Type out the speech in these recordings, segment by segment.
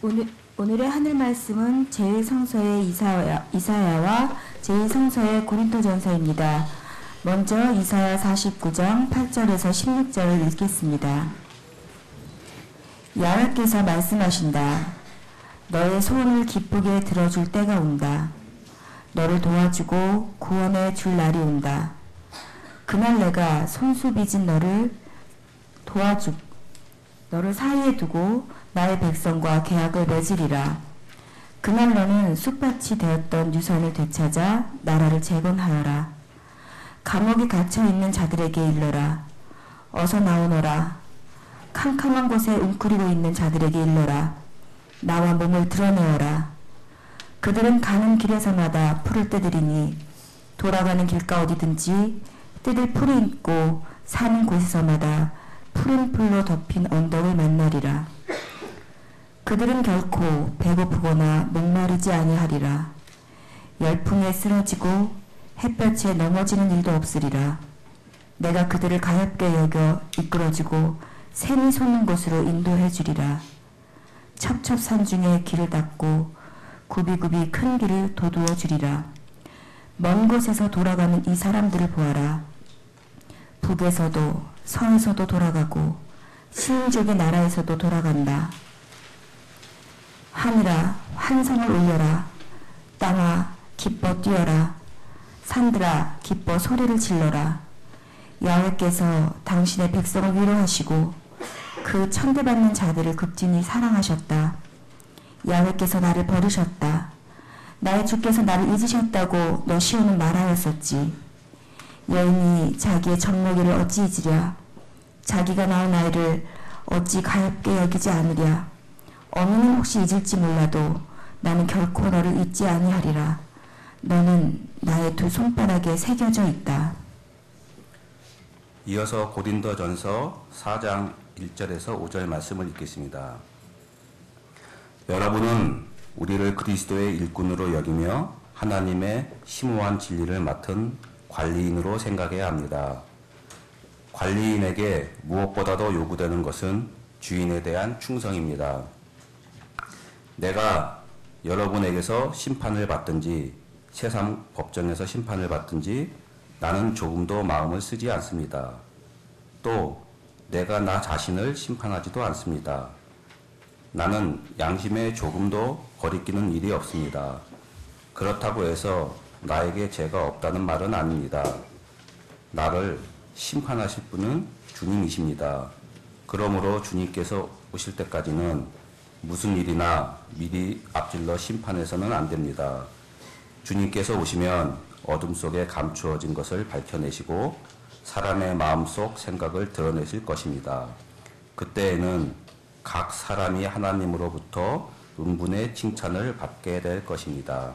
오늘의 하늘 말씀은 제1성서의 이사야와 제2성서의 고린도전서입니다. 먼저 이사야 49장 8절에서 16절을 읽겠습니다. 야훼께서 말씀하신다. 너의 소원을 기쁘게 들어줄 때가 온다. 너를 도와주고 구원해 줄 날이 온다. 그날 내가 손수 빚은 너를 사이에 두고 나의 백성과 계약을 맺으리라. 그날 너는 쑥밭이 되었던 유산을 되찾아 나라를 재건하여라. 감옥에 갇혀있는 자들에게 일러라. 어서 나오너라. 캄캄한 곳에 웅크리고 있는 자들에게 일러라. 나와 몸을 드러내어라. 그들은 가는 길에서마다 풀을 뜯으리니 돌아가는 길가 어디든지 뜯을 풀이 있고 사는 곳에서마다 푸른 풀로 덮인 언덕을 만나리라. 그들은 결코 배고프거나 목마르지 아니하리라. 열풍에 쓰러지고 햇볕에 넘어지는 일도 없으리라. 내가 그들을 가볍게 여겨 이끌어주고 샘이 솟는 곳으로 인도해 주리라. 첩첩산 중에 길을 닦고 굽이굽이 큰 길을 도두어 주리라. 먼 곳에서 돌아가는 이 사람들을 보아라. 북에서도 서에서도 돌아가고 신족의 나라에서도 돌아간다. 하늘아 환성을 올려라. 땅아 기뻐 뛰어라. 산들아 기뻐 소리를 질러라. 야훼께서 당신의 백성을 위로하시고 그 천대받는 자들을 극진히 사랑하셨다. 야훼께서 나를 버리셨다. 나의 주께서 나를 잊으셨다고 너 시온은 말하였었지. 여인이 자기의 젖먹이를 어찌 잊으랴. 자기가 낳은 아이를 어찌 가엾게 여기지 않으랴. 어미는 혹시 잊을지 몰라도 나는 결코 너를 잊지 아니하리라. 너는 나의 두 손바닥에 새겨져 있다. 이어서 고린도전서 4장 1절에서 5절 말씀을 읽겠습니다. 여러분은 우리를 그리스도의 일꾼으로 여기며 하나님의 심오한 진리를 맡은 관리인으로 생각해야 합니다. 관리인에게 무엇보다도 요구되는 것은 주인에 대한 충성입니다. 내가 여러분에게서 심판을 받든지 세상 법정에서 심판을 받든지 나는 조금도 마음을 쓰지 않습니다. 또 내가 나 자신을 심판하지도 않습니다. 나는 양심에 조금도 거리끼는 일이 없습니다. 그렇다고 해서 나에게 죄가 없다는 말은 아닙니다. 나를 심판하실 분은 주님이십니다. 그러므로 주님께서 오실 때까지는 무슨 일이나 미리 앞질러 심판해서는 안 됩니다. 주님께서 오시면 어둠 속에 감추어진 것을 밝혀내시고 사람의 마음속 생각을 드러내실 것입니다. 그때에는 각 사람이 하나님으로부터 음분의 칭찬을 받게 될 것입니다.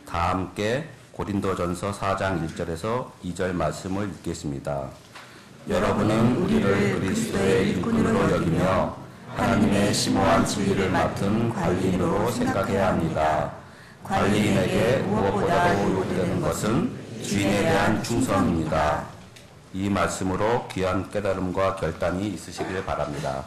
다 함께 고린도전서 4장 1절에서 2절 말씀을 읽겠습니다. 여러분은 우리를 그리스도의 일꾼으로 여기며 하나님의 심오한 진리를 맡은 관리인으로 생각해야 합니다. 관리인에게 무엇보다도 요구되는 것은 주인에 대한 충성입니다. 이 말씀으로 귀한 깨달음과 결단이 있으시길 바랍니다.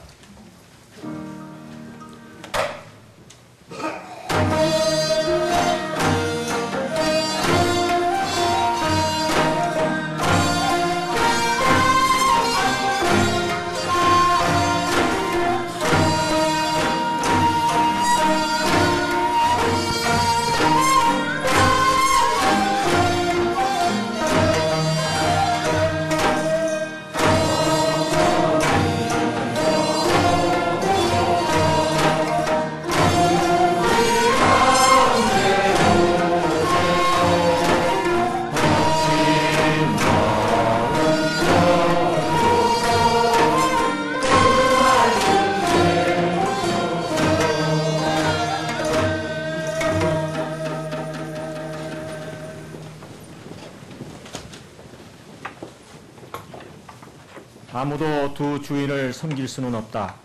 아무도 두 주인을 섬길 수는 없다.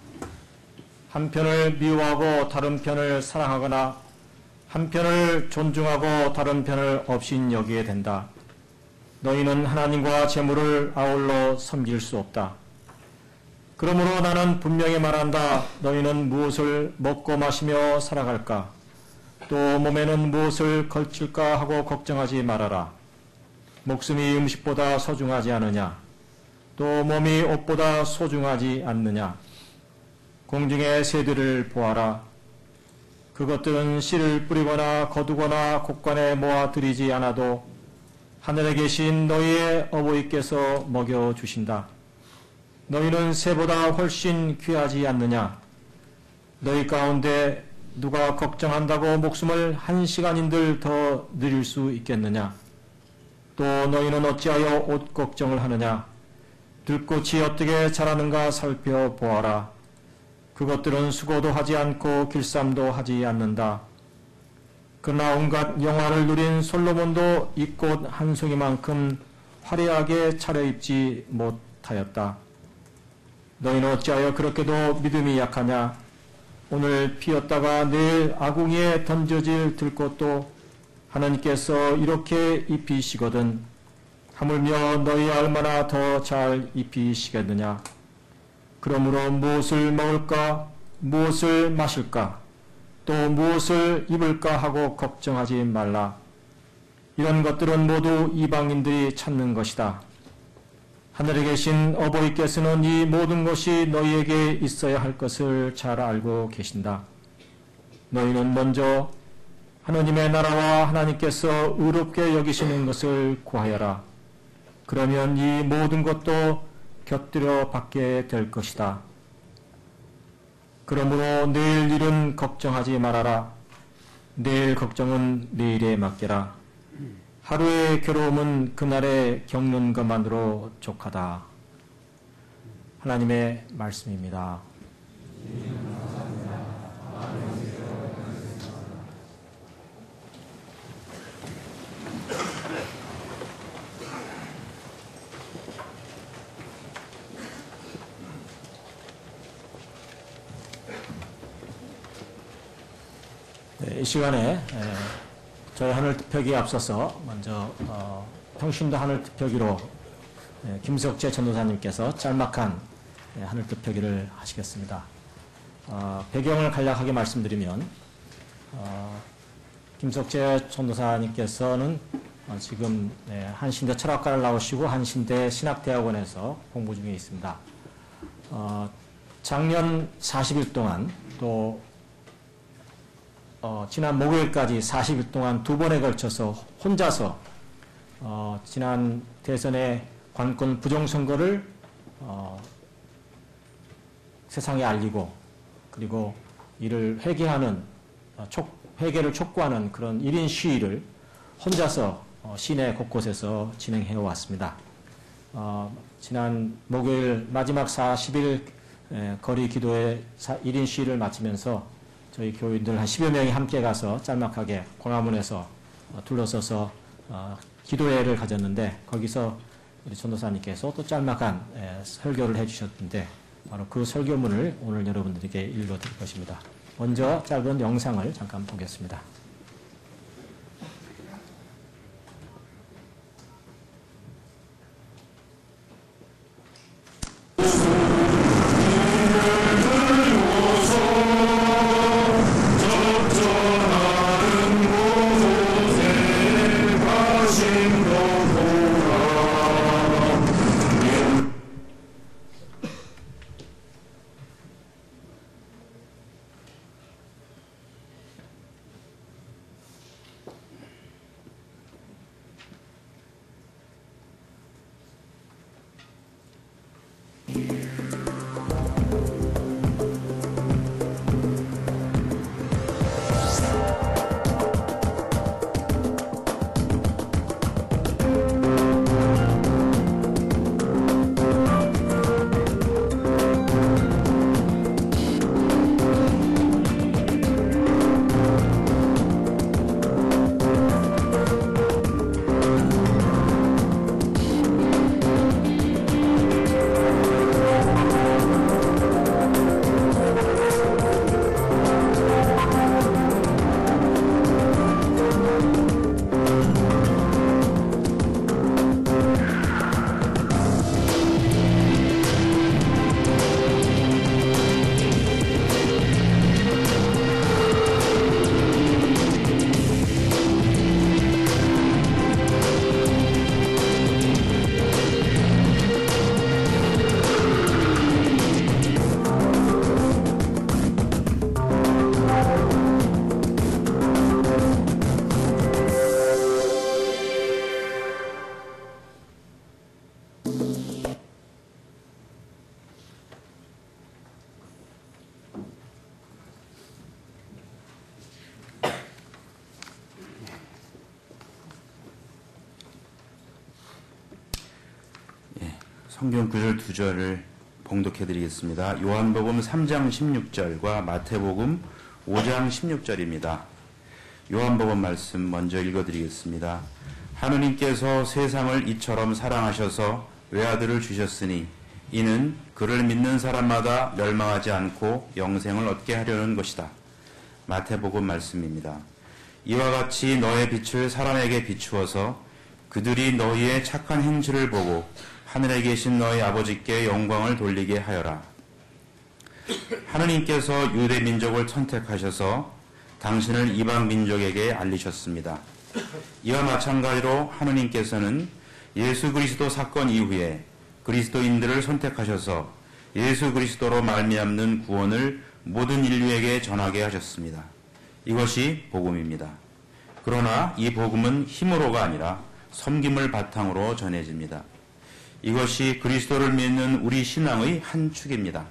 한 편을 미워하고 다른 편을 사랑하거나 한 편을 존중하고 다른 편을 업신여기게 된다. 너희는 하나님과 재물을 아울러 섬길 수 없다. 그러므로 나는 분명히 말한다. 너희는 무엇을 먹고 마시며 살아갈까? 또 몸에는 무엇을 걸칠까 하고 걱정하지 말아라. 목숨이 음식보다 소중하지 않으냐? 또 몸이 옷보다 소중하지 않느냐? 공중의 새들을 보아라. 그것들은 씨를 뿌리거나 거두거나 곡간에 모아 들이지 않아도 하늘에 계신 너희의 어버이께서 먹여주신다. 너희는 새보다 훨씬 귀하지 않느냐? 너희 가운데 누가 걱정한다고 목숨을 한 시간인들 더 늘릴 수 있겠느냐? 또 너희는 어찌하여 옷 걱정을 하느냐? 들꽃이 어떻게 자라는가 살펴보아라. 그것들은 수고도 하지 않고 길쌈도 하지 않는다. 그러나 온갖 영화를 누린 솔로몬도 이 꽃 한 송이만큼 화려하게 차려입지 못하였다. 너희는 어찌하여 그렇게도 믿음이 약하냐? 오늘 피었다가 내일 아궁이에 던져질 들꽃도 하나님께서 이렇게 입히시거든 하물며 너희 얼마나 더 잘 입히시겠느냐? 그러므로 무엇을 먹을까? 무엇을 마실까? 또 무엇을 입을까 하고 걱정하지 말라. 이런 것들은 모두 이방인들이 찾는 것이다. 하늘에 계신 어버이께서는 이 모든 것이 너희에게 있어야 할 것을 잘 알고 계신다. 너희는 먼저 하나님의 나라와 하나님께서 의롭게 여기시는 것을 구하여라. 그러면 이 모든 것도 곁들여 받게 될 것이다. 그러므로 내일 일은 걱정하지 말아라. 내일 걱정은 내일에 맡겨라. 하루의 괴로움은 그날에 겪는 것만으로 족하다. 하나님의 말씀입니다. 이 시간에 저희 하늘 특별기에 앞서서 먼저 평신도 하늘 특별기로 김석재 전도사님께서 짤막한 하늘 특별기를 하시겠습니다. 배경을 간략하게 말씀드리면 김석재 전도사님께서는 지금 한신대 철학과를 나오시고 한신대 신학대학원에서 공부 중에 있습니다. 작년 40일 동안 또 지난 목요일까지 40일 동안 두 번에 걸쳐서 혼자서 지난 대선의 관권 부정선거를 세상에 알리고 그리고 이를 회개하는 회개를 촉구하는 그런 1인 시위를 혼자서 시내 곳곳에서 진행해 왔습니다. 지난 목요일 마지막 40일 거리 기도회 1인 시위를 마치면서 저희 교인들 한 10여 명이 함께 가서 짤막하게 광화문에서 둘러서서 기도회를 가졌는데 거기서 우리 전도사님께서 또 짤막한 설교를 해주셨는데 바로 그 설교문을 오늘 여러분들에게 읽어드릴 것입니다. 먼저 짧은 영상을 잠깐 보겠습니다. 성경 구절 두 절을 봉독해 드리겠습니다. 요한복음 3장 16절과 마태복음 5장 16절입니다. 요한복음 말씀 먼저 읽어 드리겠습니다. 하느님께서 세상을 이처럼 사랑하셔서 외아들을 주셨으니 이는 그를 믿는 사람마다 멸망하지 않고 영생을 얻게 하려는 것이다. 마태복음 말씀입니다. 이와 같이 너의 빛을 사람에게 비추어서 그들이 너희의 착한 행실을 보고 하늘에 계신 너희 아버지께 영광을 돌리게 하여라. 하느님께서 유대 민족을 선택하셔서 당신을 이방 민족에게 알리셨습니다. 이와 마찬가지로 하느님께서는 예수 그리스도 사건 이후에 그리스도인들을 선택하셔서 예수 그리스도로 말미암는 구원을 모든 인류에게 전하게 하셨습니다. 이것이 복음입니다. 그러나 이 복음은 힘으로가 아니라 섬김을 바탕으로 전해집니다. 이것이 그리스도를 믿는 우리 신앙의 한 축입니다.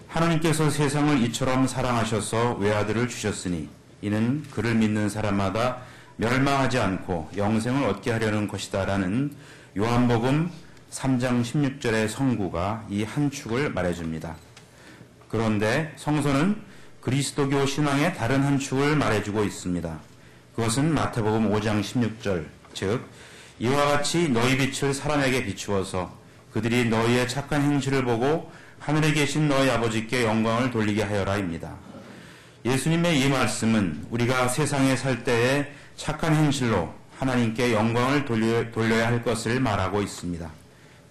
하나님께서 세상을 이처럼 사랑하셔서 외아들을 주셨으니 이는 그를 믿는 사람마다 멸망하지 않고 영생을 얻게 하려는 것이다 라는 요한복음 3장 16절의 성구가 이 한 축을 말해줍니다. 그런데 성서는 그리스도교 신앙의 다른 한 축을 말해주고 있습니다. 그것은 마태복음 5장 16절, 즉 이와 같이 너희 빛을 사람에게 비추어서 그들이 너희의 착한 행실을 보고 하늘에 계신 너희 아버지께 영광을 돌리게 하여라입니다. 예수님의 이 말씀은 우리가 세상에 살 때에 착한 행실로 하나님께 영광을 돌려야 할 것을 말하고 있습니다.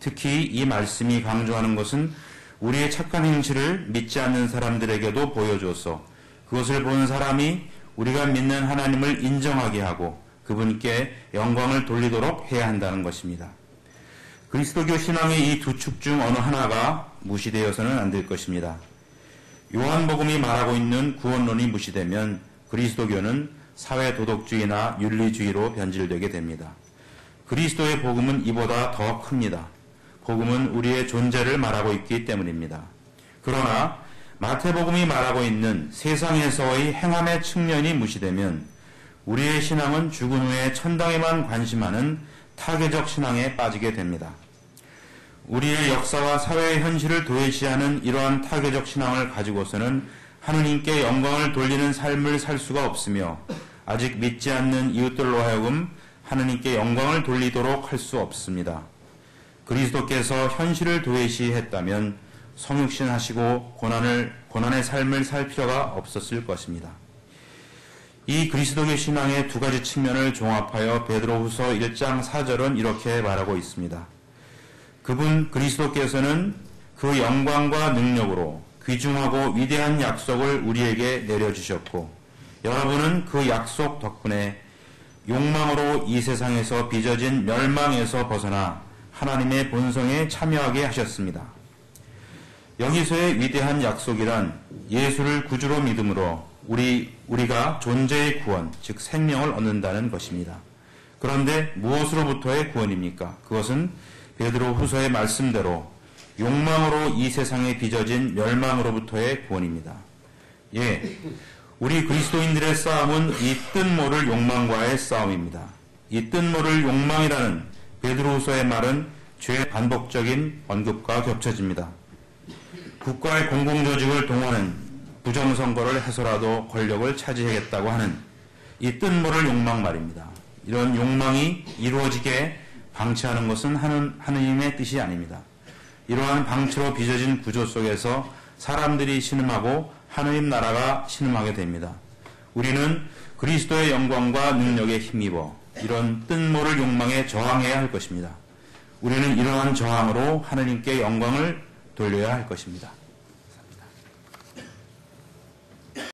특히 이 말씀이 강조하는 것은 우리의 착한 행실을 믿지 않는 사람들에게도 보여줘서 그것을 본 사람이 우리가 믿는 하나님을 인정하게 하고 그분께 영광을 돌리도록 해야 한다는 것입니다. 그리스도교 신앙의 이 두 축 중 어느 하나가 무시되어서는 안 될 것입니다. 요한복음이 말하고 있는 구원론이 무시되면 그리스도교는 사회도덕주의나 윤리주의로 변질되게 됩니다. 그리스도의 복음은 이보다 더 큽니다. 복음은 우리의 존재를 말하고 있기 때문입니다. 그러나 마태복음이 말하고 있는 세상에서의 행함의 측면이 무시되면 우리의 신앙은 죽은 후에 천당에만 관심하는 타계적 신앙에 빠지게 됩니다. 우리의 역사와 사회의 현실을 도외시하는 이러한 타계적 신앙을 가지고서는 하느님께 영광을 돌리는 삶을 살 수가 없으며 아직 믿지 않는 이웃들로 하여금 하느님께 영광을 돌리도록 할 수 없습니다. 그리스도께서 현실을 도외시했다면 성육신하시고 고난의 삶을 살 필요가 없었을 것입니다. 이 그리스도교 신앙의 두 가지 측면을 종합하여 베드로후서 1장 4절은 이렇게 말하고 있습니다. 그리스도께서는 그 영광과 능력으로 귀중하고 위대한 약속을 우리에게 내려주셨고 여러분은 그 약속 덕분에 욕망으로 이 세상에서 빚어진 멸망에서 벗어나 하나님의 본성에 참여하게 하셨습니다. 여기서의 위대한 약속이란 예수를 구주로 믿음으로 우리가 존재의 구원, 즉 생명을 얻는다는 것입니다. 그런데 무엇으로부터의 구원입니까? 그것은 베드로 후서의 말씀대로 욕망으로 이 세상에 빚어진 멸망으로부터의 구원입니다. 예, 우리 그리스도인들의 싸움은 이 뜻모를 욕망과의 싸움입니다. 이 뜻모를 욕망이라는 베드로 후서의 말은 죄의 반복적인 언급과 겹쳐집니다. 국가의 공공조직을 동원한 부정선거를 해서라도 권력을 차지하겠다고 하는 이 뜻모를 욕망 말입니다. 이런 욕망이 이루어지게 방치하는 것은 하느님의 뜻이 아닙니다. 이러한 방치로 빚어진 구조 속에서 사람들이 신음하고 하느님 나라가 신음하게 됩니다. 우리는 그리스도의 영광과 능력에 힘입어 이런 뜻모를 욕망에 저항해야 할 것입니다. 우리는 이러한 저항으로 하느님께 영광을 돌려야 할 것입니다.